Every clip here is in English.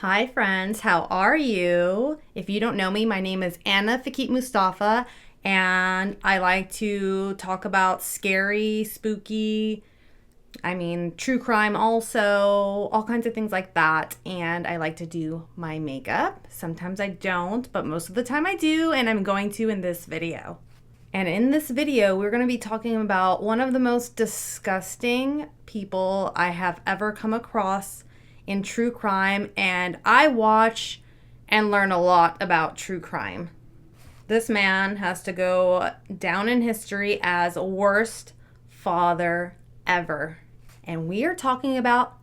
Hi friends, how are you? If you don't know me, my name is Fekete-Mustafa, and I like to talk about scary, spooky, true crime also, all kinds of things like that. And I like to do my makeup. Sometimes I don't, but most of the time I do, and I'm going to in this video. And in this video, we're going to be talking about one of the most disgusting people I have ever come across in true crime, and I watch and learn a lot about true crime. This man has to go down in history as worst father ever. And we are talking about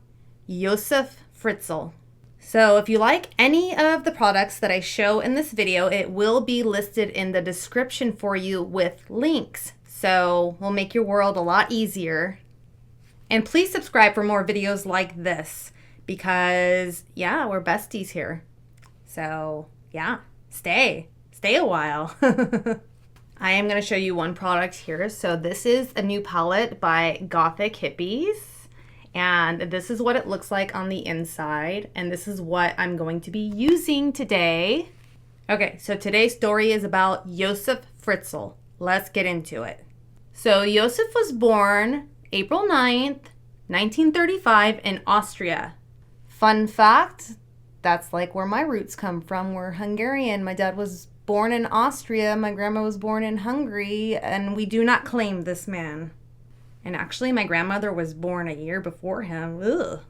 Josef Fritzl. So if you like any of the products that I show in this video, it will be listed in the description for you with links. So we'll make your world a lot easier. And please subscribe for more videos like this because, yeah, we're besties here. So, yeah, stay a while. I am going to show you one product here. So this is a new palette by Gothic Hippies. And this is what it looks like on the inside. And this is what I'm going to be using today. Okay, so today's story is about Josef Fritzl. Let's get into it. So Josef was born April 9th, 1935 in Austria. Fun fact, that's like where my roots come from. We're Hungarian. My dad was born in Austria. My grandma was born in Hungary. And we do not claim this man. And actually, my grandmother was born a year before him. Ugh.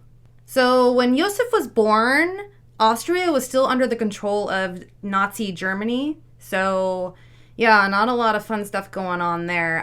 So when Josef was born, Austria was still under the control of Nazi Germany. So yeah, not a lot of fun stuff going on there.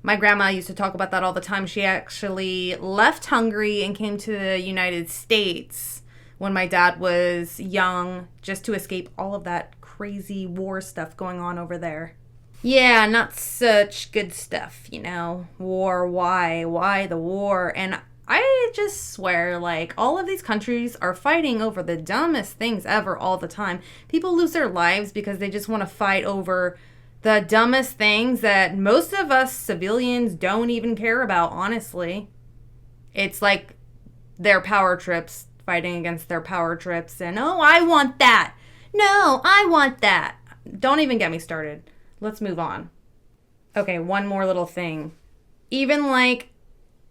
My grandma used to talk about that all the time. She actually left Hungary and came to the United States when my dad was young, just to escape all of that crazy war stuff going on over there. Yeah, not such good stuff, you know. War, why? Why the war? And I just swear, like, all of these countries are fighting over the dumbest things ever all the time. People lose their lives because they just want to fight over the dumbest things that most of us civilians don't even care about, honestly. It's like their power trips, fighting against their power trips, and, oh, I want that. No, I want that. Don't even get me started. Let's move on. Okay, one more little thing. Even like,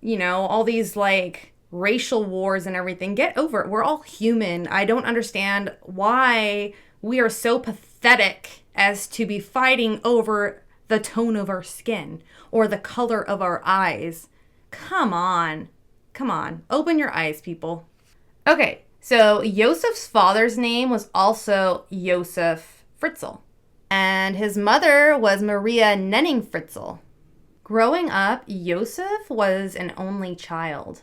you know, all these like racial wars and everything, get over it. We're all human. I don't understand why we are so pathetic as to be fighting over the tone of our skin or the color of our eyes. Come on. Come on. Open your eyes, people. Okay, so Josef's father's name was also Josef Fritzl. And his mother was Maria Nenning Fritzl. Growing up, Josef was an only child.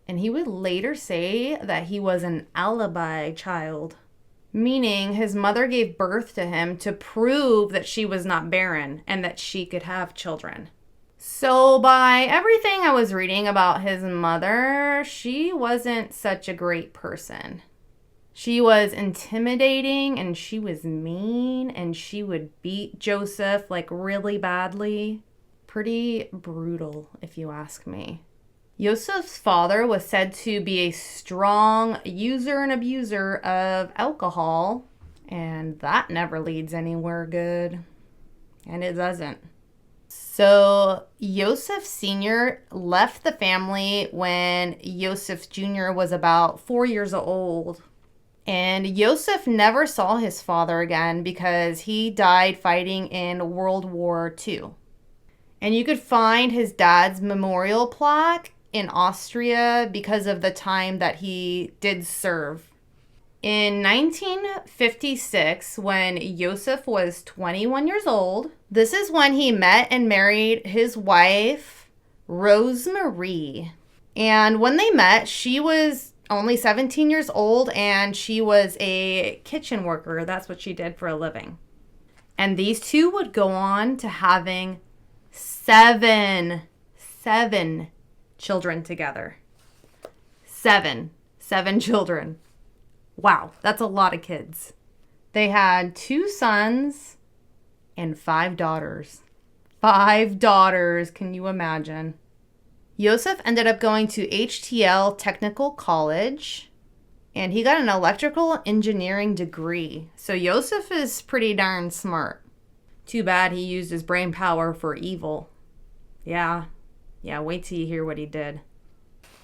And he would later say that he was an alibi child, meaning his mother gave birth to him to prove that she was not barren and that she could have children. So by everything I was reading about his mother, she wasn't such a great person. She was intimidating and she was mean and she would beat Joseph like really badly. Pretty brutal, if you ask me. Joseph's father was said to be a strong user and abuser of alcohol, and that never leads anywhere good. And it doesn't. So Joseph Sr. left the family when Joseph Jr. was about 4 years old. And Joseph never saw his father again because he died fighting in World War II. And you could find his dad's memorial plaque in Austria because of the time that he did serve. In 1956, when Joseph was 21 years old, this is when he met and married his wife, Rosemarie. And when they met, she was only 17 years old and she was a kitchen worker. That's what she did for a living. And these two would go on to having seven children together. Seven children. Wow, that's a lot of kids. They had 2 sons and 5 daughters. 5 daughters, can you imagine? Josef ended up going to HTL Technical College, And he got an electrical engineering degree. So Josef is pretty darn smart. Too bad he used his brain power for evil. Yeah, wait till you hear what he did.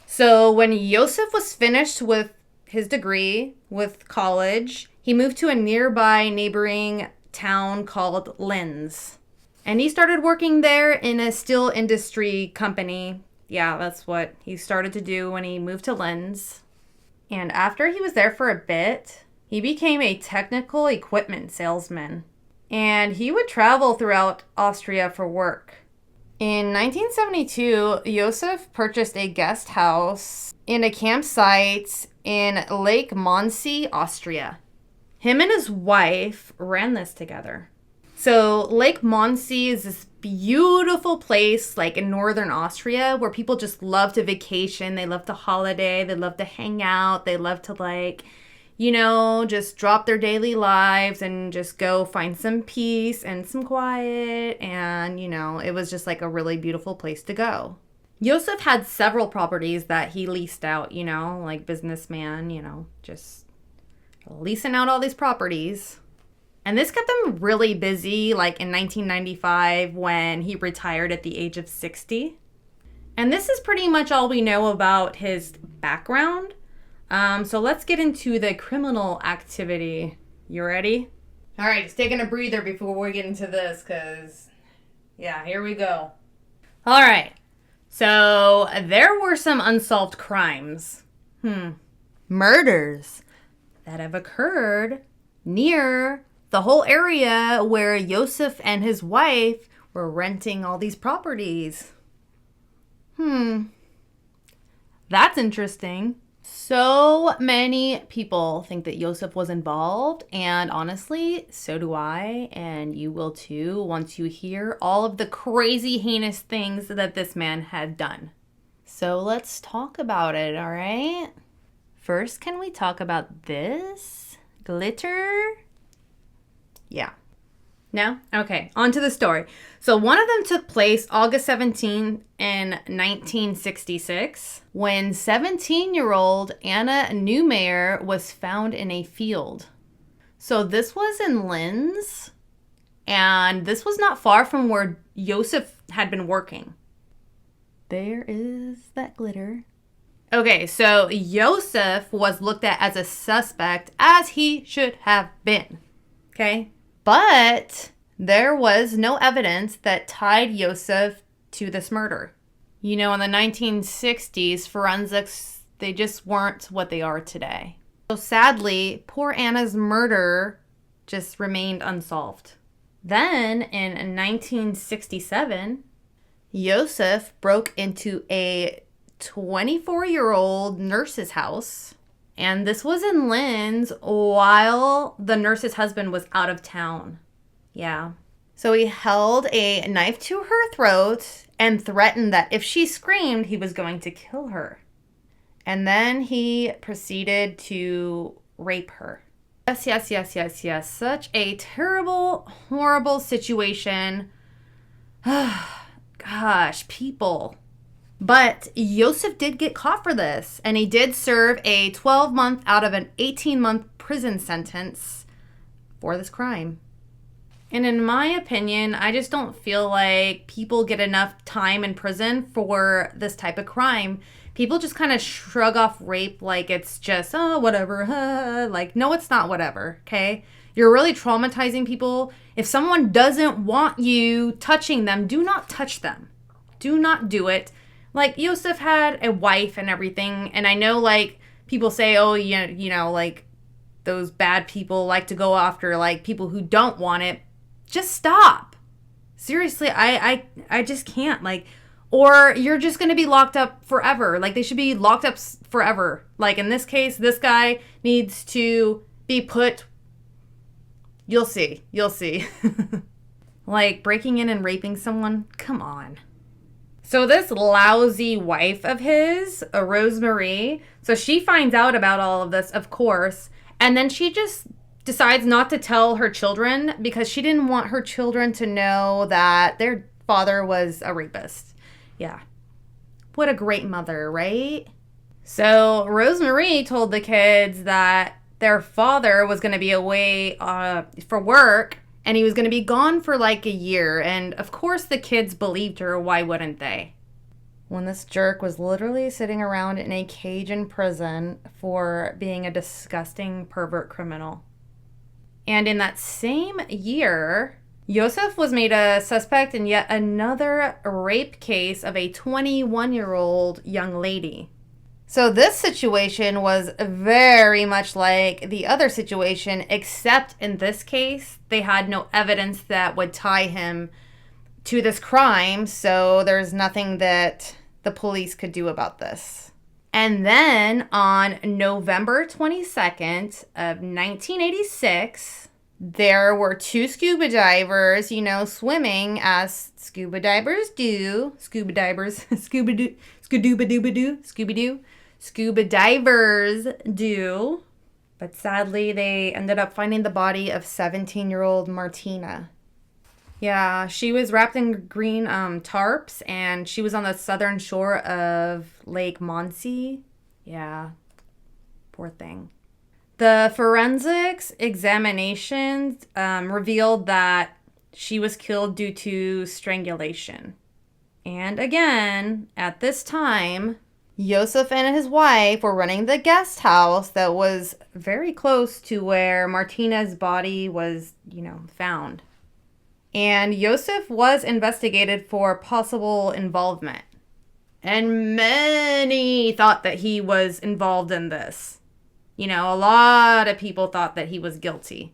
So when Josef was finished with his degree, with college, he moved to a nearby neighboring town called Linz. And he started working there in a steel industry company. Yeah, that's what he started to do when he moved to Linz. And after he was there for a bit, he became a technical equipment salesman. And he would travel throughout Austria for work. In 1972, Josef purchased a guest house and a campsite in Lake Mondsee, Austria. Him and his wife ran this together. So Lake Mondsee is this beautiful place like in northern Austria where people just love to vacation. They love to holiday. They love to hang out. They love to just drop their daily lives and just go find some peace and some quiet. And, it was just like a really beautiful place to go. Josef had several properties that he leased out, like businessman, just leasing out all these properties. And this kept him really busy, like in 1995 when he retired at the age of 60. And this is pretty much all we know about his background. So let's get into the criminal activity. You ready? All right, just taking a breather before we get into this because, here we go. All right, so there were some unsolved crimes. Murders that have occurred near the whole area where Josef and his wife were renting all these properties. That's interesting. So many people think that Josef was involved, and honestly, so do I, and you will too once you hear all of the crazy, heinous things that this man had done. So let's talk about it, all right? First, can we talk about this? Glitter? Yeah. No? Okay, on to the story. So one of them took place August 17 in 1966 when 17-year-old Anna Neumayer was found in a field. So this was in Linz, and this was not far from where Josef had been working. There is that glitter. Okay, so Josef was looked at as a suspect, as he should have been. Okay? But there was no evidence that tied Josef to this murder. In the 1960s, forensics, they just weren't what they are today. So sadly, poor Anna's murder just remained unsolved. Then in 1967, Josef broke into a 24-year-old nurse's house. And this was in Linz while the nurse's husband was out of town. Yeah. So he held a knife to her throat and threatened that if she screamed, he was going to kill her. And then he proceeded to rape her. Yes. Such a terrible, horrible situation. Gosh, people. But Josef did get caught for this, and he did serve a 12-month out of an 18-month prison sentence for this crime. And in my opinion, I just don't feel like people get enough time in prison for this type of crime. People just kind of shrug off rape like it's just, whatever. No, it's not whatever, okay? You're really traumatizing people. If someone doesn't want you touching them, do not touch them. Do not do it. Like, Josef had a wife and everything, and I know, people say, those bad people like to go after, people who don't want it. Just stop. Seriously, I just can't, or you're just going to be locked up forever. They should be locked up forever. In this case, this guy needs to be put, you'll see. Breaking in and raping someone, come on. So this lousy wife of his, Rosemarie, so she finds out about all of this, of course, and then she just decides not to tell her children because she didn't want her children to know that their father was a rapist. Yeah. What a great mother, right? So Rosemary told the kids that their father was going to be away for work and he was going to be gone for like a year. And of course the kids believed her. Why wouldn't they? When this jerk was literally sitting around in a cage in prison for being a disgusting pervert criminal. And in that same year, Josef was made a suspect in yet another rape case of a 21-year-old young lady. So this situation was very much like the other situation, except in this case, they had no evidence that would tie him to this crime, so there's nothing that the police could do about this. And then on November 22nd of 1986, there were two scuba divers, swimming as scuba divers do. Scuba divers do. But sadly, they ended up finding the body of 17-year-old Martina. Yeah, she was wrapped in green tarps, and she was on the southern shore of Lake Monsey. Yeah, poor thing. The forensics examinations revealed that she was killed due to strangulation. And again, at this time, Josef and his wife were running the guest house that was very close to where Martina's body was, found. And Josef was investigated for possible involvement. And many thought that he was involved in this. A lot of people thought that he was guilty.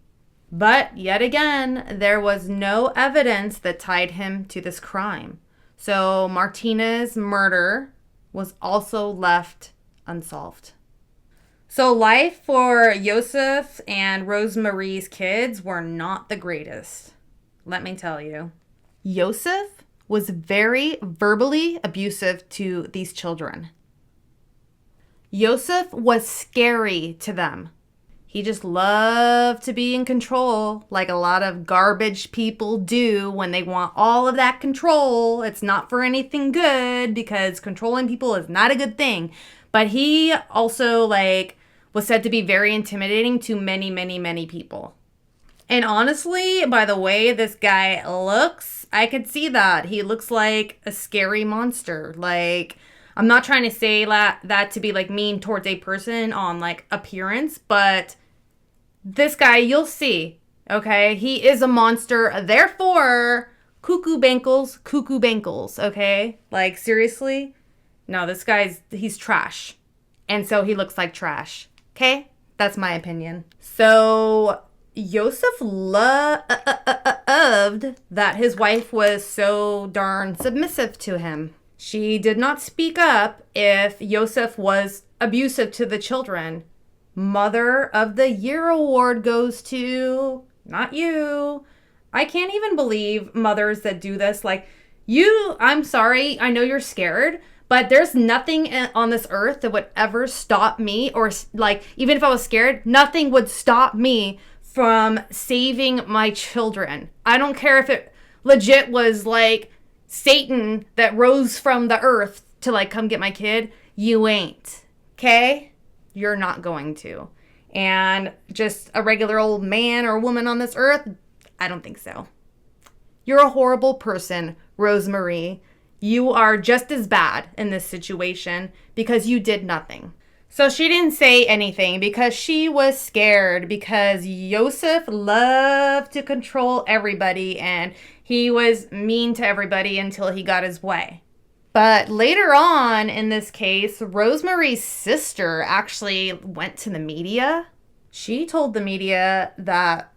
But yet again, there was no evidence that tied him to this crime. So Martina's murder was also left unsolved. So life for Josef and Rosemarie's kids were not the greatest. Let me tell you. Josef was very verbally abusive to these children. Josef was scary to them. He just loved to be in control, like a lot of garbage people do when they want all of that control. It's not for anything good because controlling people is not a good thing. But he also was said to be very intimidating to many, many, many people. And honestly, by the way this guy looks, I could see that. He looks like a scary monster. I'm not trying to say that to be mean towards a person on appearance, but this guy, you'll see, okay? He is a monster. Therefore, cuckoo bankles, okay? Seriously? No, this he's trash. And so he looks like trash, okay? That's my opinion. So Josef loved that his wife was so darn submissive to him. She did not speak up if Josef was abusive to the children. Mother of the Year award goes to, not you. I can't even believe mothers that do this. I'm sorry, I know you're scared, but there's nothing on this earth that would ever stop me, or even if I was scared, nothing would stop me from saving my children. I don't care if it legit was Satan that rose from the earth to come get my kid. You ain't. Okay? You're not going to. And just a regular old man or woman on this earth, I don't think so. You're a horrible person, Rosemarie. You are just as bad in this situation because you did nothing. So she didn't say anything because she was scared, because Josef loved to control everybody and he was mean to everybody until he got his way. But later on in this case, Rosemarie's sister actually went to the media. She told the media that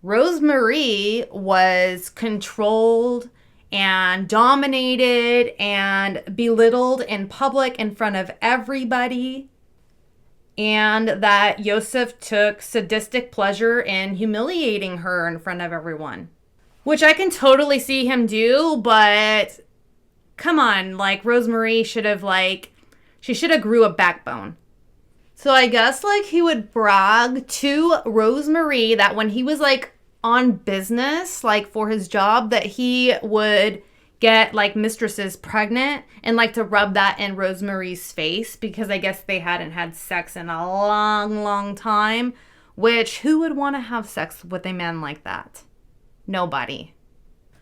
Rosemarie was controlled and dominated and belittled in public in front of everybody, and that Josef took sadistic pleasure in humiliating her in front of everyone. Which I can totally see him do, but come on, Rosemarie should have, she should have grew a backbone. So I guess, he would brag to Rosemarie that when he was, on business, for his job, that he would get like mistresses pregnant and like to rub that in Rosemary's face because I guess they hadn't had sex in a long, long time. Which, who would want to have sex with a man like that? Nobody.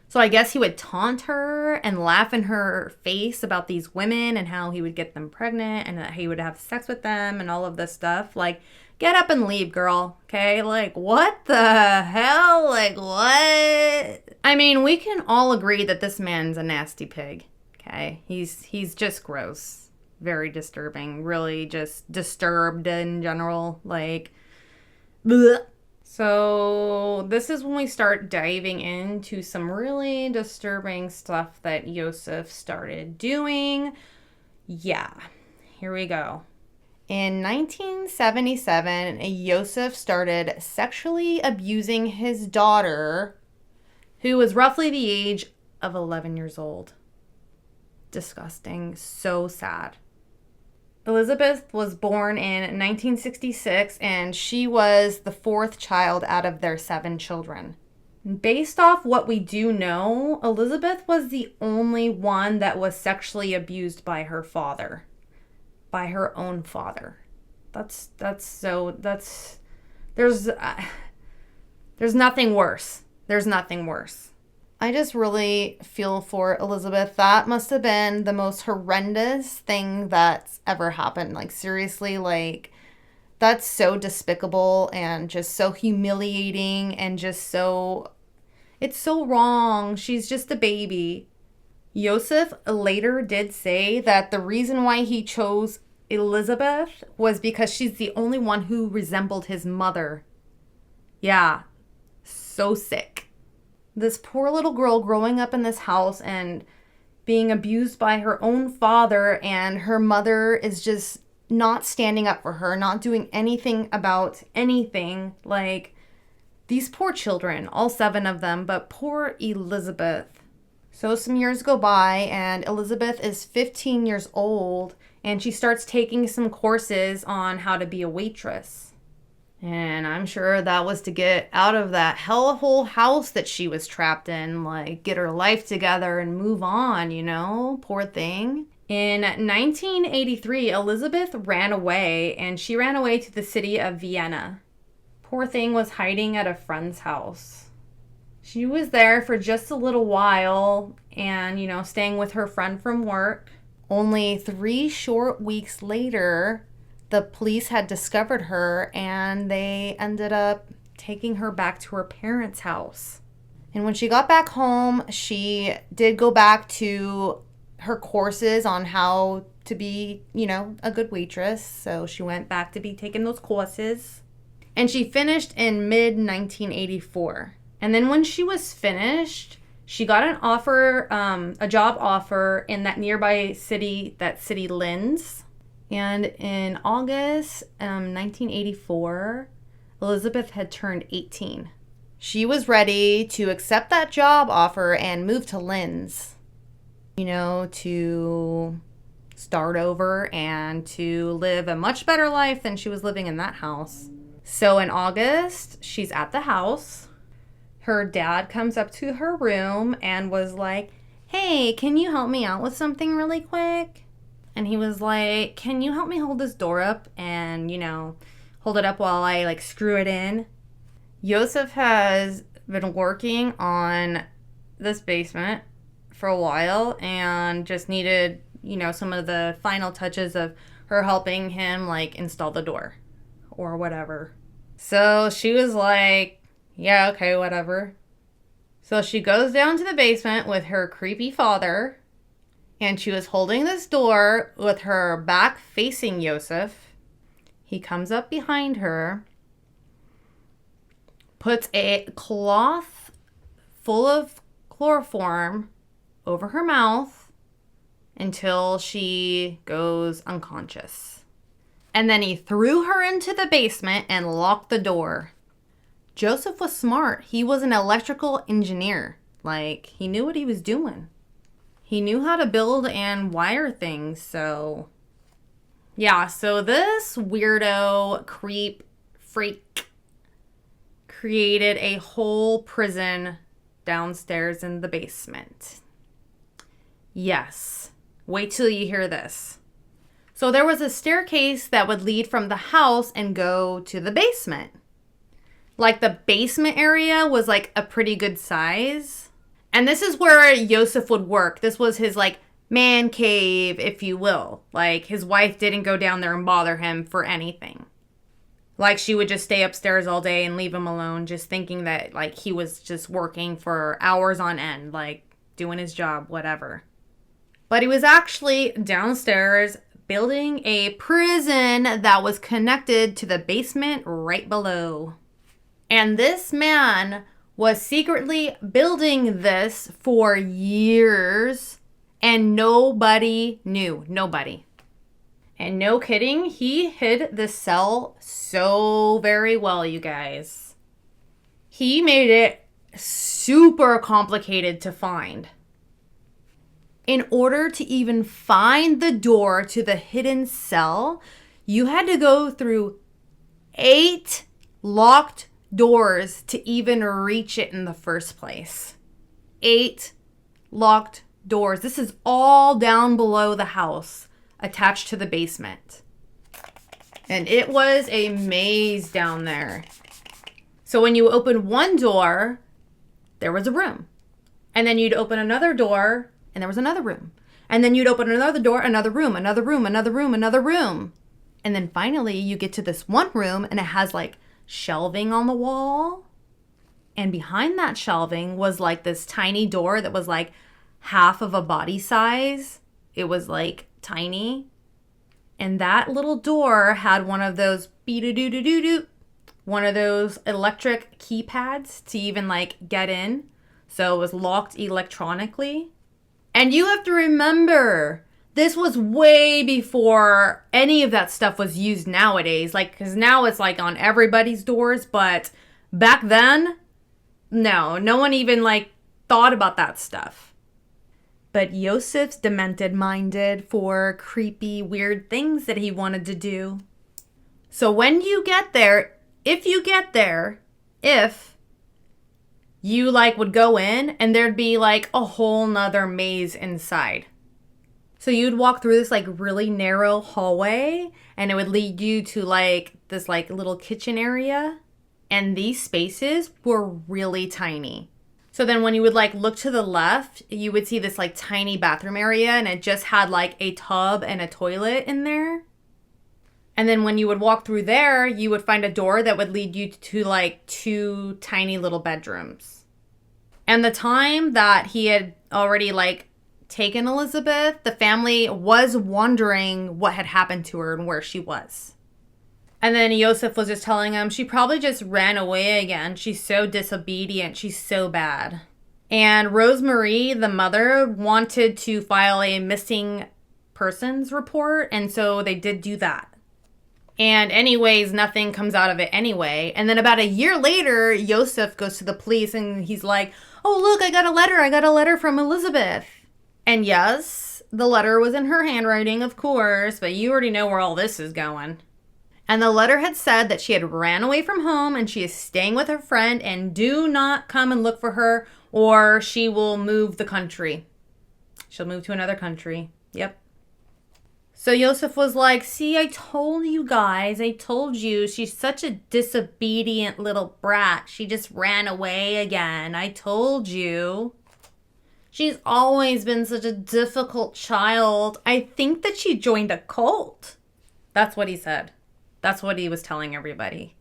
So I guess he would taunt her and laugh in her face about these women and how he would get them pregnant and that he would have sex with them and all of this stuff. Like, get up and leave, girl. Okay? Like, what the hell? Like, what? I mean, we can all agree that this man's a nasty pig. Okay? He's just gross. Very disturbing. Really just disturbed in general. Like, bleh. So this is when we start diving into some really disturbing stuff that Josef started doing. Yeah, here we go. In 1977, Josef started sexually abusing his daughter, who was roughly the age of 11 years old. Disgusting. So sad. Elisabeth was born in 1966, and she was the fourth child out of their 7 children. Based off what we do know, Elisabeth was the only one that was sexually abused by her father. By her own father. There's nothing worse. There's nothing worse. I just really feel for Elisabeth. That must have been the most horrendous thing that's ever happened. Like, seriously, like, that's so despicable and just so humiliating and just so... It's so wrong. She's just a baby. Josef later did say that the reason why he chose Elisabeth was because she's the only one who resembled his mother. Yeah, so sick. This poor little girl growing up in this house and being abused by her own father, and her mother is just not standing up for her, not doing anything about anything. Like, these poor children, all 7 of them, but poor Elisabeth. So some years go by, and Elisabeth is 15 years old, and she starts taking some courses on how to be a waitress. And I'm sure that was to get out of that hellhole house that she was trapped in, like, get her life together and move on, you know? Poor thing. In 1983, Elisabeth ran away, and she ran away to the city of Vienna. Poor thing was hiding at a friend's house. She was there for just a little while and, you know, staying with her friend from work. Only 3 short weeks later, the police had discovered her, and they ended up taking her back to her parents' house. And when she got back home, she did go back to her courses on how to be, you know, a good waitress. So she went back to be taking those courses. And she finished in mid-1984. And then when she was finished, she got an offer, a job offer in that nearby city, Linz. And in August 1984, Elisabeth had turned 18. She was ready to accept that job offer and move to Linz, you know, to start over and to live a much better life than she was living in that house. So in August, she's at the house. Her dad comes up to her room and was like, "Hey, can you help me out with something really quick?" And he was like, "Can you help me hold this door up and, you know, hold it up while I, like, screw it in?" Josef has been working on this basement for a while and just needed, you know, some of the final touches of her helping him, like, install the door or whatever. So she was like, yeah, okay, whatever. So she goes down to the basement with her creepy father, and she was holding this door with her back facing Josef. He comes up behind her, puts a cloth full of chloroform over her mouth until she goes unconscious. And then he threw her into the basement and locked the door. Josef was smart. He was an electrical engineer. Like, he knew what he was doing. He knew how to build and wire things, so... Yeah, so this weirdo, creep, freak created a whole prison downstairs in the basement. Yes. Wait till you hear this. So there was a staircase that would lead from the house and go to the basement. Like the basement area was like a pretty good size. And this is where Josef would work. This was his like man cave, if you will. Like his wife didn't go down there and bother him for anything. Like she would just stay upstairs all day and leave him alone, just thinking that like he was just working for hours on end, like doing his job, whatever. But he was actually downstairs building a prison that was connected to the basement right below. And this man was secretly building this for years and nobody knew. Nobody. And no kidding, he hid the cell so very well, you guys. He made it super complicated to find. In order to even find the door to the hidden cell, you had to go through 8 locked doors to even reach it in the first place. 8 locked doors. This is all down below the house, attached to the basement. And it was a maze down there. So when you open one door, there was a room. And then you'd open another door, and there was another room. And then you'd open another door, another room, another room, another room, another room. And then finally you get to this one room, and it has like shelving on the wall. And behind that shelving was like this tiny door that was like half of a body size. It was like tiny. And that little door had one of those beep-a-doo-doo-doo-doo, one of those electric keypads to even like get in. So it was locked electronically. And you have to remember, this was way before any of that stuff was used nowadays. Like, because now it's like on everybody's doors. But back then, no one even like thought about that stuff. But Josef's demented-minded for creepy, weird things that he wanted to do. So when you get there, if you like would go in and there'd be like a whole nother maze inside. So you'd walk through this like really narrow hallway and it would lead you to like this like little kitchen area. And these spaces were really tiny. So then when you would like look to the left, you would see this like tiny bathroom area and it just had like a tub and a toilet in there. And then when you would walk through there, you would find a door that would lead you to like 2 tiny little bedrooms. And the time that he had already like taken Elisabeth, the family was wondering what had happened to her and where she was. And then Josef was just telling him she probably just ran away again. She's so disobedient. She's so bad. And Rosemary, the mother, wanted to file a missing persons report. And so they did do that. And anyways, nothing comes out of it anyway. And then about a year later, Josef goes to the police and he's like, oh, look, I got a letter. I got a letter from Elisabeth. And yes, the letter was in her handwriting, of course. But you already know where all this is going. And the letter had said that she had ran away from home and she is staying with her friend and do not come and look for her or she will move the country. She'll move to another country. Yep. So Josef was like, see, I told you guys. I told you she's such a disobedient little brat. She just ran away again. I told you. She's always been such a difficult child. I think that she joined a cult. That's what he said. That's what he was telling everybody.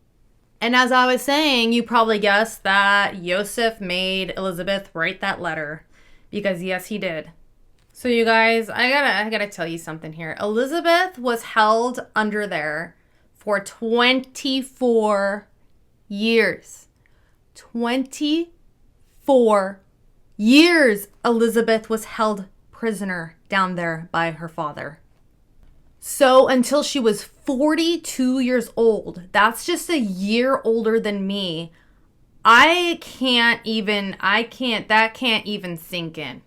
And as I was saying, you probably guessed that Josef made Elisabeth write that letter. Because yes, he did. So you guys, I gotta tell you something here. Elisabeth was held under there for 24 years. 24 years Elisabeth was held prisoner down there by her father. So until she was 42 years old, that's just a year older than me. That can't even sink in.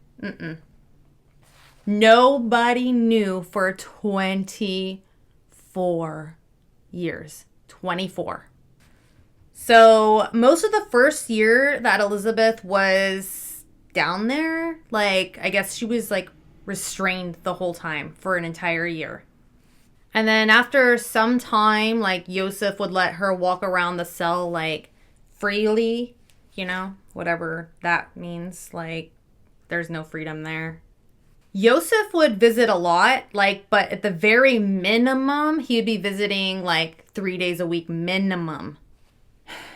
Nobody knew for 24 years. 24. So most of the first year that Elisabeth was down there, like, I guess she was like restrained the whole time for an entire year. And then after some time, like, Josef would let her walk around the cell, like, freely, whatever that means. Like, there's no freedom there. Josef would visit a lot, like, but at the very minimum, he'd be visiting, like, 3 days a week minimum.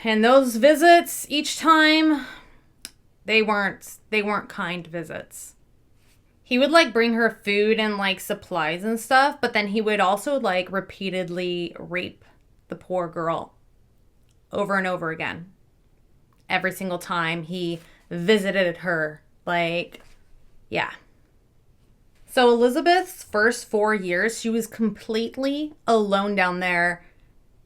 And those visits, each time, they weren't kind visits. He would, like, bring her food and, like, supplies and stuff, but then he would also, like, repeatedly rape the poor girl over and over again. Every single time he visited her. Like, yeah. So Elisabeth's first 4 years, she was completely alone down there.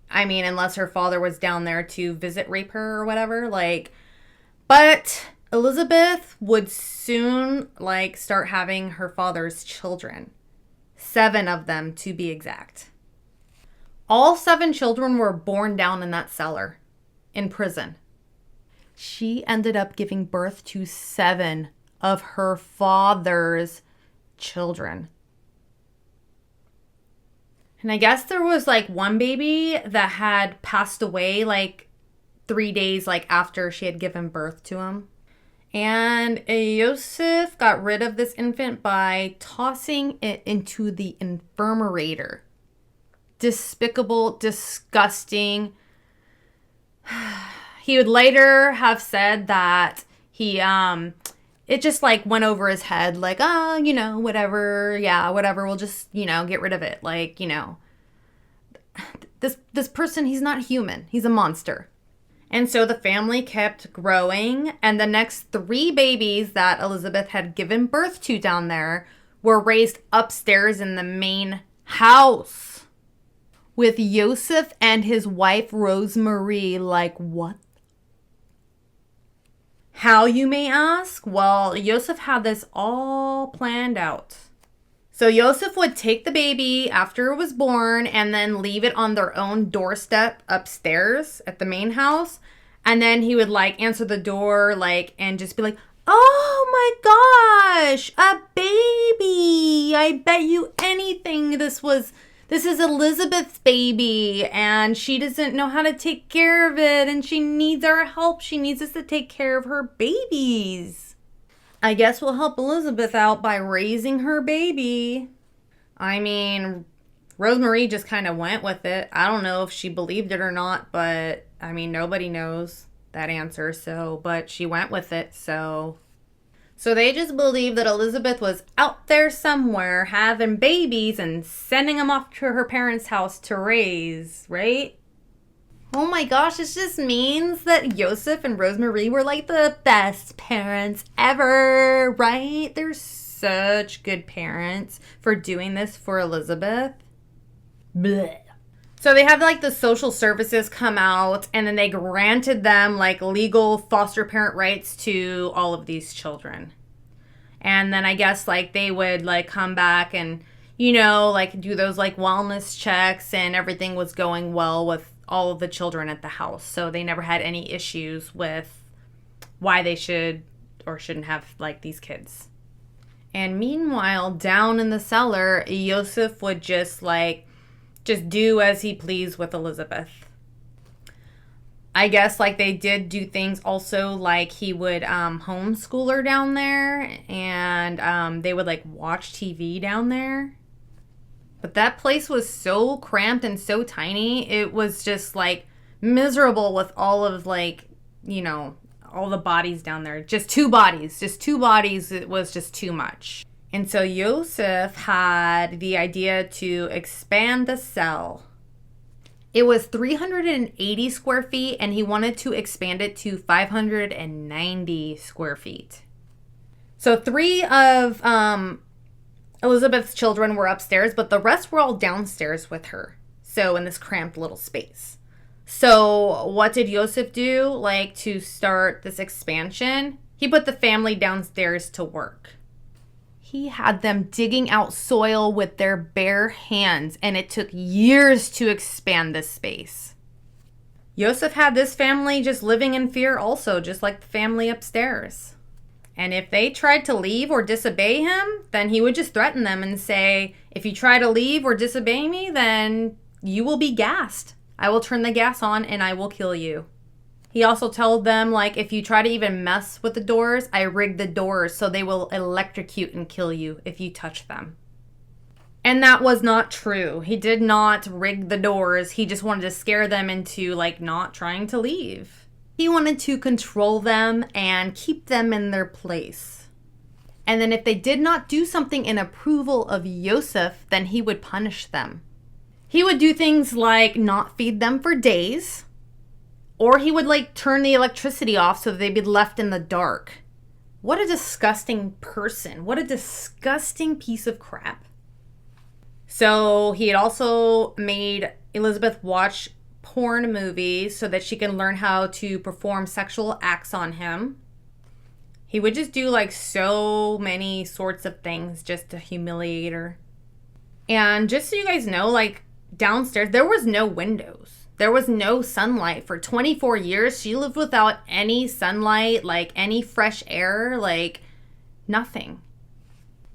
I mean, unless her father was down there to visit rape her or whatever. Like, but Elisabeth would soon, like, start having her father's children. 7 of them, to be exact. All 7 children were born down in that cellar, in prison. She ended up giving birth to 7 of her father's children. And I guess there was, like, one baby that had passed away, like, 3 days, like, after she had given birth to him. And Josef got rid of this infant by tossing it into the incinerator. Despicable, disgusting. He would later have said that it just, like, went over his head, like, whatever, yeah, whatever, we'll just, get rid of it. Like, this person, he's not human. He's a monster. And so the family kept growing, and the next 3 babies that Elisabeth had given birth to down there were raised upstairs in the main house with Josef and his wife Rosemarie. Like, what? How, you may ask? Well, Josef had this all planned out. So Josef would take the baby after it was born and then leave it on their own doorstep upstairs at the main house. And then he would, like, answer the door, like, and just be like, "Oh my gosh, a baby. I bet you anything this is Elisabeth's baby, and she doesn't know how to take care of it, and she needs our help. She needs us to take care of her babies. I guess we'll help Elisabeth out by raising her baby." I mean, Rosemarie just kind of went with it. I don't know if she believed it or not, but, I mean, nobody knows that answer, but she went with it, so they just believed that Elisabeth was out there somewhere having babies and sending them off to her parents' house to raise, right? Oh my gosh, this just means that Josef and Rosemarie were, like, the best parents ever, right? They're such good parents for doing this for Elisabeth. Blech. So they had, like, the social services come out, and then they granted them, like, legal foster parent rights to all of these children. And then I guess, like, they would, like, come back and, like, do those, like, wellness checks, and everything was going well with all of the children at the house. So they never had any issues with why they should or shouldn't have, like, these kids. And meanwhile, down in the cellar, Josef would just do as he pleased with Elisabeth. I guess, like, they did do things also, like, he would homeschool her down there, and they would, like, watch TV down there. But that place was so cramped and so tiny, it was just, like, miserable with all of, like, all the bodies down there. Just two bodies. It was just too much. And so Josef had the idea to expand the cell. It was 380 square feet, and he wanted to expand it to 590 square feet. So 3 of Elisabeth's children were upstairs, but the rest were all downstairs with her. So in this cramped little space. So what did Josef do, like, to start this expansion? He put the family downstairs to work. He had them digging out soil with their bare hands, and it took years to expand this space. Josef had this family just living in fear also, just like the family upstairs. And if they tried to leave or disobey him, then he would just threaten them and say, if you try to leave or disobey me, then you will be gassed. I will turn the gas on and I will kill you. He also told them, like, if you try to even mess with the doors, I rigged the doors so they will electrocute and kill you if you touch them. And that was not true. He did not rig the doors. He just wanted to scare them into, like, not trying to leave. He wanted to control them and keep them in their place. And then if they did not do something in approval of Josef, then he would punish them. He would do things like not feed them for days. Or he would, like, turn the electricity off so they'd be left in the dark. What a disgusting person. What a disgusting piece of crap. So he had also made Elisabeth watch porn movies so that she can learn how to perform sexual acts on him. He would just do, like, so many sorts of things just to humiliate her. And just so you guys know, like, downstairs, there was no windows. There was no sunlight. For 24 years, she lived without any sunlight, like any fresh air, like nothing.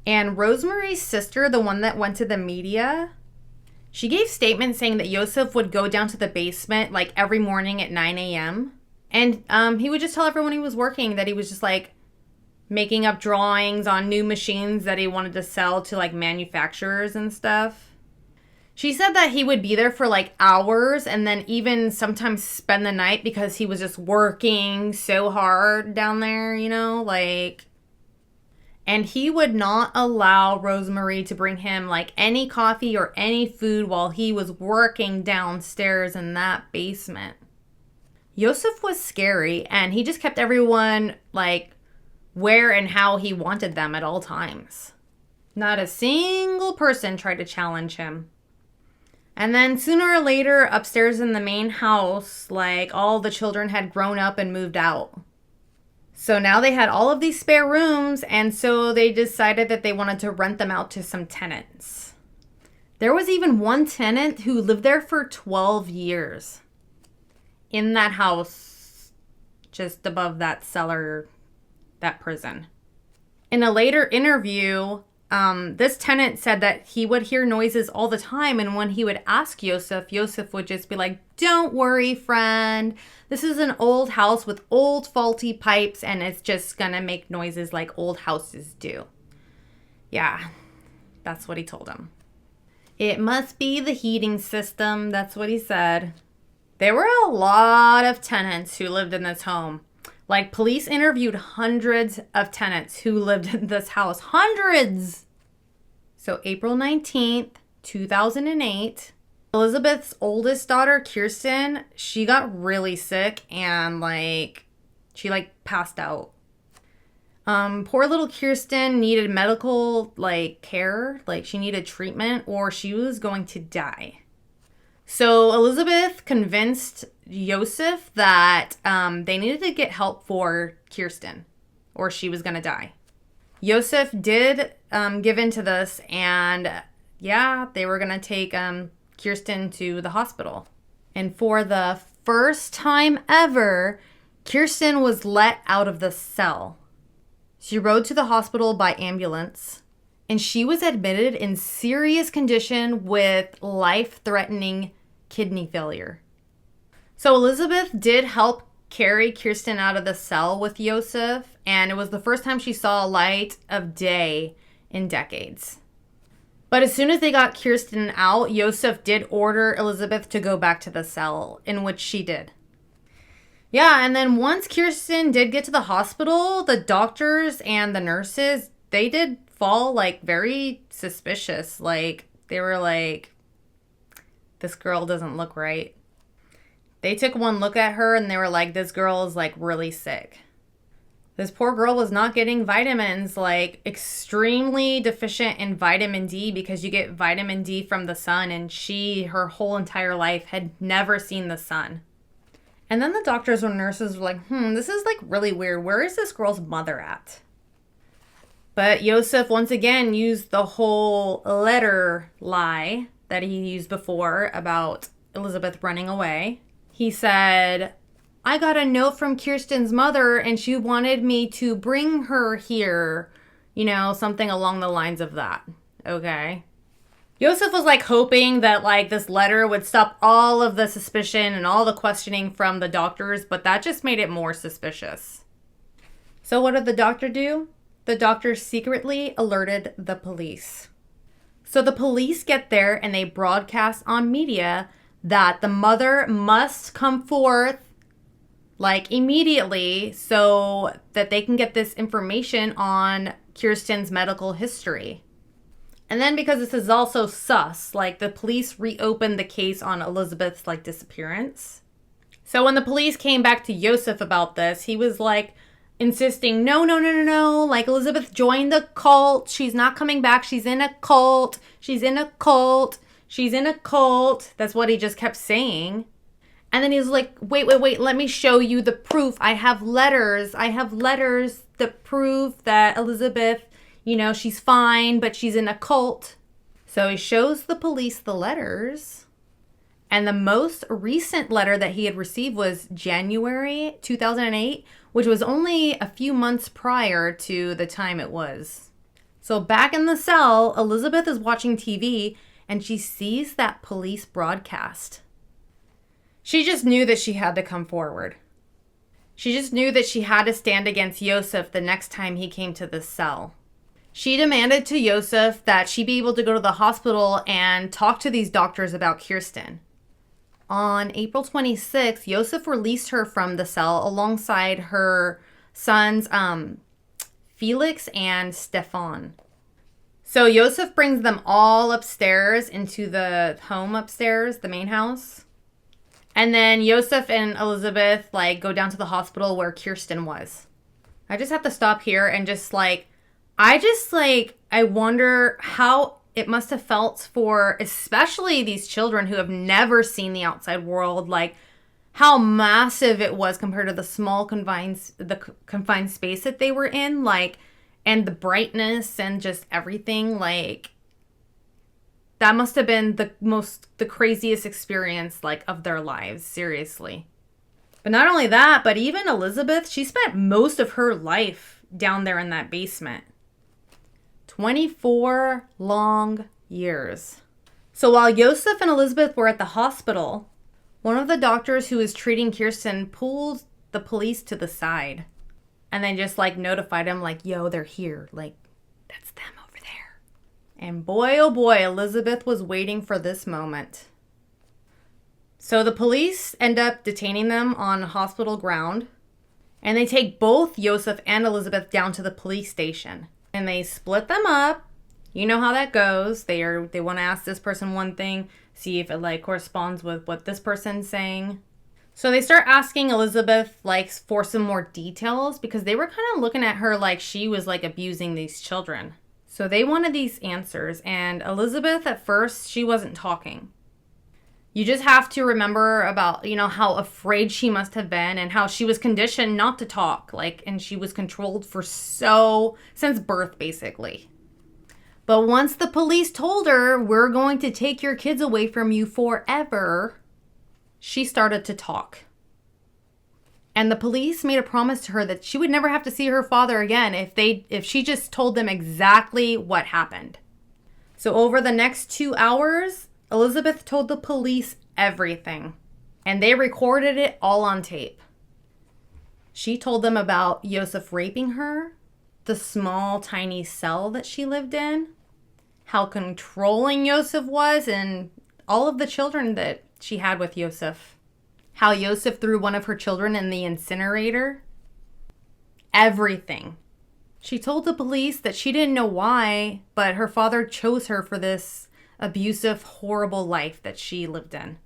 And Rosemary's sister, the one that went to the media, she gave statements saying that Josef would go down to the basement like every morning at 9 a.m. And he would just tell everyone he was working that he was just like making up drawings on new machines that he wanted to sell to like manufacturers and stuff. She said that he would be there for like hours and then even sometimes spend the night because he was just working so hard down there, you know, like. And he would not allow Rosemary to bring him like any coffee or any food while he was working downstairs in that basement. Josef was scary and he just kept everyone like where and how he wanted them at all times. Not a single person tried to challenge him. And then sooner or later, upstairs in the main house, like all the children had grown up and moved out. So now they had all of these spare rooms, and so they decided that they wanted to rent them out to some tenants. There was even one tenant who lived there for 12 years in that house just above that cellar, that prison. In a later interview, this tenant said that he would hear noises all the time, and when he would ask Josef would just be like, "Don't worry, friend. This is an old house with old faulty pipes, and it's just gonna make noises like old houses do." Yeah, that's what he told him. It must be the heating system, that's what he said. There were a lot of tenants who lived in this home. Like, police interviewed hundreds of tenants who lived in this house. Hundreds! So, April 19th, 2008, Elisabeth's oldest daughter, Kirsten, she got really sick and, she passed out. Poor little Kirsten needed medical, care. She needed treatment or she was going to die. So Elisabeth convinced Josef that they needed to get help for Kirsten or she was going to die. Josef did give in to this and they were going to take Kirsten to the hospital. And for the first time ever, Kirsten was let out of the cell. She rode to the hospital by ambulance and she was admitted in serious condition with life-threatening kidney failure. So Elisabeth did help carry Kirsten out of the cell with Josef, and it was the first time she saw light of day in decades. But as soon as they got Kirsten out, Josef did order Elisabeth to go back to the cell, in which she did. Yeah, and then once Kirsten did get to the hospital, the doctors and the nurses, they did fall very suspicious. They were like, this girl doesn't look right. They took one look at her and they were like, this girl is really sick. This poor girl was not getting vitamins, extremely deficient in vitamin D because you get vitamin D from the sun, and her whole entire life had never seen the sun. And then the doctors or nurses were like, this is really weird. Where is this girl's mother at? But Josef once again used the whole letter lie that he used before about Elisabeth running away. He said, I got a note from Kirsten's mother and she wanted me to bring her here. You know, something along the lines of that. Okay. Josef was like hoping that like this letter would stop all of the suspicion and all the questioning from the doctors, but that just made it more suspicious. So what did the doctor do? The doctor secretly alerted the police. So the police get there and they broadcast on media that the mother must come forth like immediately so that they can get this information on Kirsten's medical history. And then because this is also sus, like the police reopened the case on Elisabeth's like disappearance. So when the police came back to Josef about this, he was like insisting, no, like Elisabeth joined the cult. She's not coming back. She's in a cult. She's in a cult. She's in a cult. That's what he just kept saying. And then he was like, wait, let me show you the proof. I have letters that prove that Elisabeth, you know, she's fine, but she's in a cult. So he shows the police the letters. And the most recent letter that he had received was January 2008, which was only a few months prior to the time it was. So back in the cell, Elisabeth is watching TV and she sees that police broadcast. She just knew that she had to come forward. She just knew that she had to stand against Josef the next time he came to the cell. She demanded to Josef that she be able to go to the hospital and talk to these doctors about Kirsten. On April 26th, Josef released her from the cell alongside her sons, Felix and Stefan. So Josef brings them all upstairs into the home upstairs, the main house. And then Josef and Elisabeth like go down to the hospital where Kirsten was. I just have to stop here and I wonder how it must have felt for especially these children who have never seen the outside world, like how massive it was compared to the small confined space that they were in, like, and the brightness and just everything, like that must have been the craziest experience like of their lives, seriously. But not only that, but even Elisabeth, she spent most of her life down there in that basement. 24 long years. So while Josef and Elisabeth were at the hospital, one of the doctors who was treating Kirsten pulled the police to the side and then just like notified him like, yo, they're here. Like, that's them over there. And boy, oh boy, Elisabeth was waiting for this moment. So the police end up detaining them on hospital ground and they take both Josef and Elisabeth down to the police station. And they split them up. You know how that goes. They want to ask this person one thing, see if it like corresponds with what this person's saying. So they start asking Elisabeth like for some more details because they were kind of looking at her like she was like abusing these children. So they wanted these answers, and Elisabeth at first, she wasn't talking. You just have to remember about, you know, how afraid she must have been and how she was conditioned not to talk, like, and she was controlled since birth, basically. But once the police told her, we're going to take your kids away from you forever, she started to talk. And the police made a promise to her that she would never have to see her father again if she just told them exactly what happened. So over the next 2 hours, Elisabeth told the police everything, and they recorded it all on tape. She told them about Josef raping her, the small, tiny cell that she lived in, how controlling Josef was, and all of the children that she had with Josef. How Josef threw one of her children in the incinerator. Everything. She told the police that she didn't know why, but her father chose her for this abusive, horrible life that she lived in.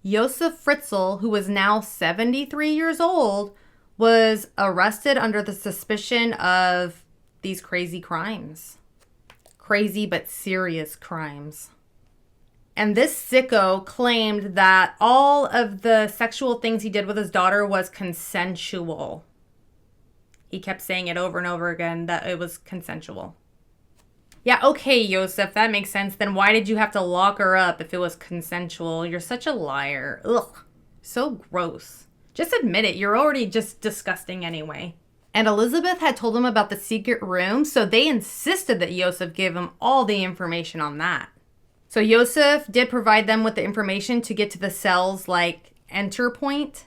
Josef Fritzl, who was now 73 years old, was arrested under the suspicion of these crazy crimes. Crazy but serious crimes. And this sicko claimed that all of the sexual things he did with his daughter was consensual. He kept saying it over and over again that it was consensual. Yeah, okay, Josef, that makes sense. Then why did you have to lock her up if it was consensual? You're such a liar. Ugh, so gross. Just admit it. You're already just disgusting anyway. And Elisabeth had told them about the secret room, so they insisted that Josef give them all the information on that. So Josef did provide them with the information to get to the cell's, like, enter point.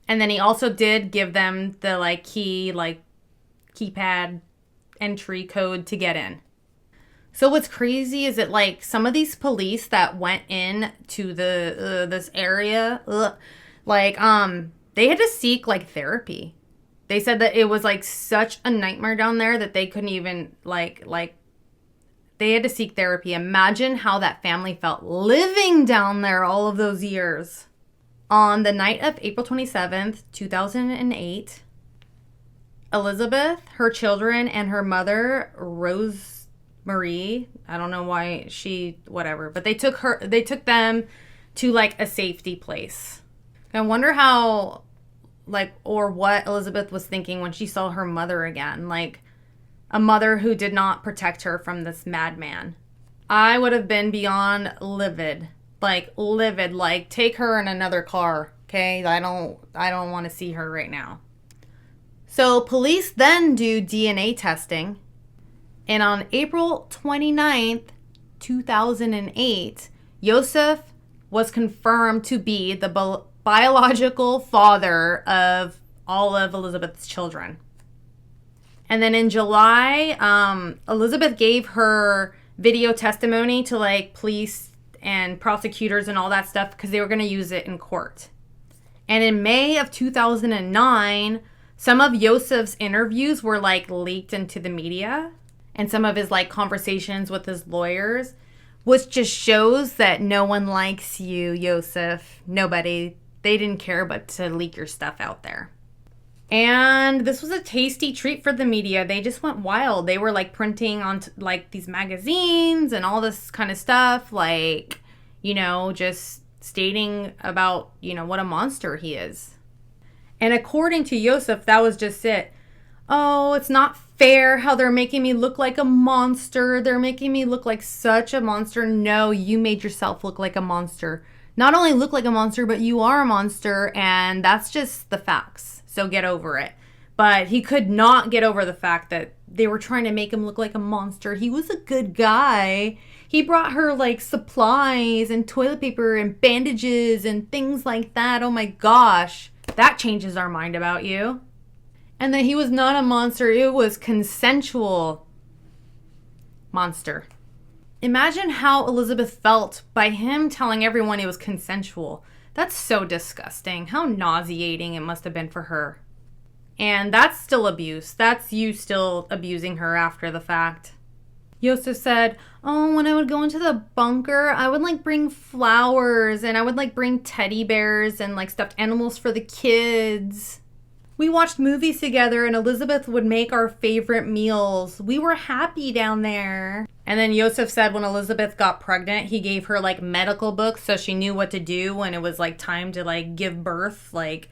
And then he also did give them the, like, keypad entry code to get in. So what's crazy is that, like, some of these police that went in to this area, they had to seek, like, therapy. They said that it was, like, such a nightmare down there that they couldn't even, they had to seek therapy. Imagine how that family felt living down there all of those years. On the night of April 27th, 2008, Elisabeth, her children, and her mother, Marie, I don't know why whatever, but they took them to, like, a safety place. I wonder how, like, or what Elisabeth was thinking when she saw her mother again, like, a mother who did not protect her from this madman. I would have been beyond livid, like, take her in another car, okay? I don't want to see her right now. So police then do DNA testing. And on April 29th, 2008, Josef was confirmed to be the biological father of all of Elisabeth's children. And then in July, Elisabeth gave her video testimony to, like, police and prosecutors and all that stuff because they were going to use it in court. And in May of 2009, some of Josef's interviews were, like, leaked into the media. And some of his, like, conversations with his lawyers, which just shows that no one likes you, Josef. Nobody. They didn't care but to leak your stuff out there. And this was a tasty treat for the media. They just went wild. They were, like, printing on, like, these magazines and all this kind of stuff. Like, you know, just stating about, you know, what a monster he is. And according to Josef, that was just it. Oh, it's not fair how they're making me look like a monster. They're making me look like such a monster. No, you made yourself look like a monster. Not only look like a monster, but you are a monster, and that's just the facts. So get over it. But he could not get over the fact that they were trying to make him look like a monster. He was a good guy. He brought her, like, supplies and toilet paper and bandages and things like that. Oh my gosh. That changes our mind about you. And that he was not a monster. It was consensual monster. Imagine how Elisabeth felt by him telling everyone it was consensual. That's so disgusting. How nauseating it must have been for her. And that's still abuse. That's you still abusing her after the fact. Josef said, oh, when I would go into the bunker, I would, like, bring flowers and I would, like, bring teddy bears and, like, stuffed animals for the kids. We watched movies together and Elisabeth would make our favorite meals. We were happy down there. And then Josef said when Elisabeth got pregnant, he gave her, like, medical books so she knew what to do when it was, like, time to, like, give birth. Like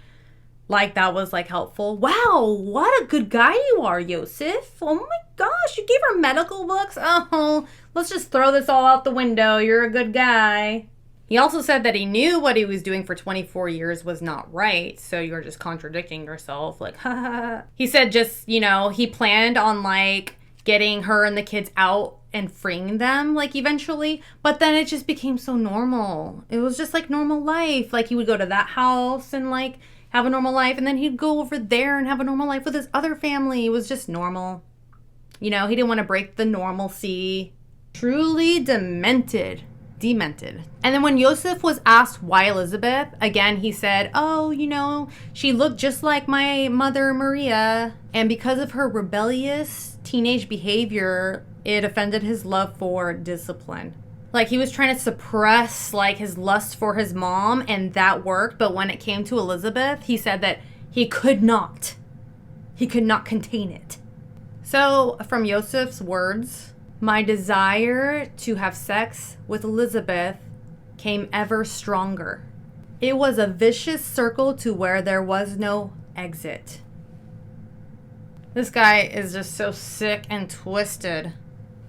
that was, like, helpful. Wow, what a good guy you are, Josef. Oh my gosh, you gave her medical books? Oh, let's just throw this all out the window. You're a good guy. He also said that he knew what he was doing for 24 years was not right, so you're just contradicting yourself. Like, ha ha ha. He said just, you know, he planned on, like, getting her and the kids out and freeing them, like, eventually. But then it just became so normal. It was just, like, normal life. Like, he would go to that house and, like, have a normal life. And then he'd go over there and have a normal life with his other family. It was just normal. You know, he didn't want to break the normalcy. Truly demented. And then when Josef was asked why Elisabeth, again, he said, oh, you know, she looked just like my mother, Maria. And because of her rebellious teenage behavior, it offended his love for discipline. Like, he was trying to suppress, like, his lust for his mom, and that worked. But when it came to Elisabeth, he said that he could not contain it. So, from Josef's words, my desire to have sex with Elisabeth came ever stronger. It was a vicious circle to where there was no exit. This guy is just so sick and twisted.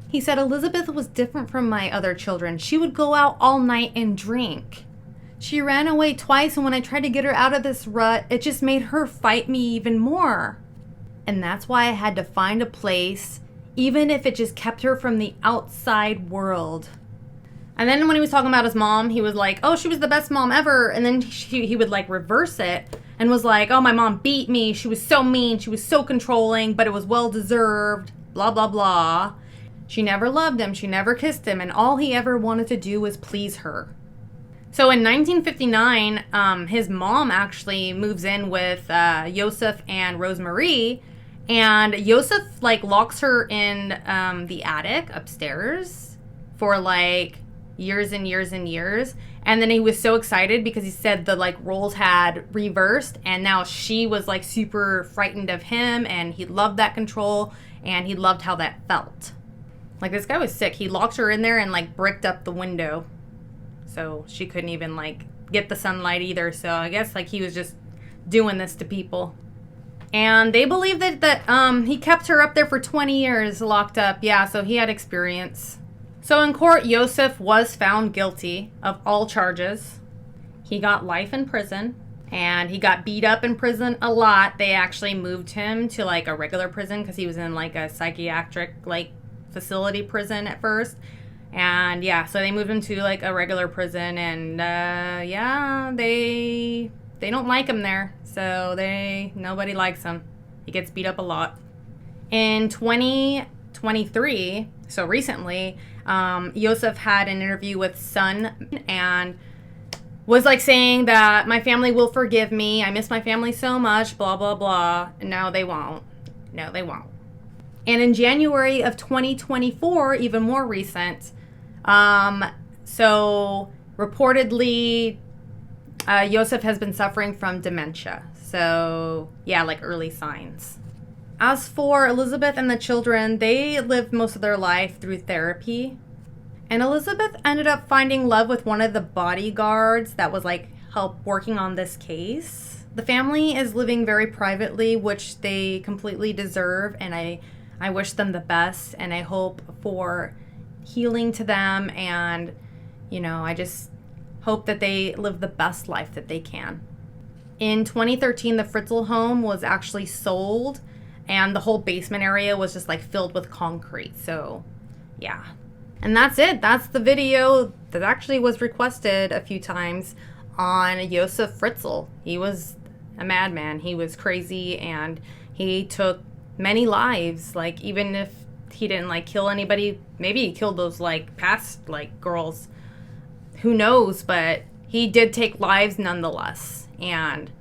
He said Elisabeth was different from my other children. She would go out all night and drink. She ran away twice, and when I tried to get her out of this rut, it just made her fight me even more. And that's why I had to find a place, even if it just kept her from the outside world. And then when he was talking about his mom, he was like, oh, she was the best mom ever. And then he would like reverse it and was like, oh, my mom beat me. She was so mean. She was so controlling, but it was well deserved. Blah, blah, blah. She never loved him. She never kissed him. And all he ever wanted to do was please her. So in 1959, his mom actually moves in with Josef and Rosemarie, and Josef like locks her in the attic upstairs for like years and years and years. And then he was so excited because he said the like roles had reversed, and now she was like super frightened of him, and he loved that control, and he loved how that felt. Like, this guy was sick. He locked her in there and like bricked up the window, so she couldn't even like get the sunlight either. So I guess like he was just doing this to people. And they believe that he kept her up there for 20 years locked up. Yeah, so he had experience. So in court, Josef was found guilty of all charges. He got life in prison, and he got beat up in prison a lot. They actually moved him to like a regular prison because he was in like a psychiatric like facility prison at first. And yeah, so they moved him to like a regular prison, and yeah, they don't like him there. So nobody likes him. He gets beat up a lot. In 2023, so recently, Josef had an interview with Sun and was like saying that my family will forgive me. I miss my family so much, blah, blah, blah. No, they won't. No, they won't. And in January of 2024, even more recent, so reportedly, Josef has been suffering from dementia. So yeah, like early signs. As for Elisabeth and the children, they lived most of their life through therapy. And Elisabeth ended up finding love with one of the bodyguards that was like help working on this case. The family is living very privately, which they completely deserve, and I wish them the best, and I hope for healing to them, and I just hope that they live the best life that they can. In 2013, the Fritzl home was actually sold, and the whole basement area was just like filled with concrete. So yeah. And that's it. That's the video that actually was requested a few times on Josef Fritzl. He was a madman. He was crazy, and he took many lives. Like, even if he didn't like kill anybody, maybe he killed those like past like girls. Who knows? But he did take lives nonetheless. And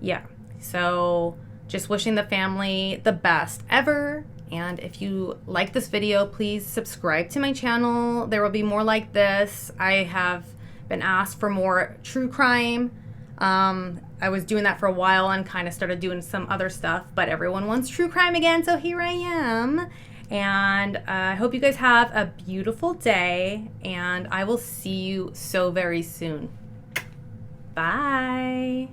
yeah, so just wishing the family the best ever. And if you like this video, please subscribe to my channel. There will be more like this. I have been asked for more true crime. I was doing that for a while and kind of started doing some other stuff, but everyone wants true crime again, so here I am. And I hope you guys have a beautiful day, and I will see you so very soon. Bye.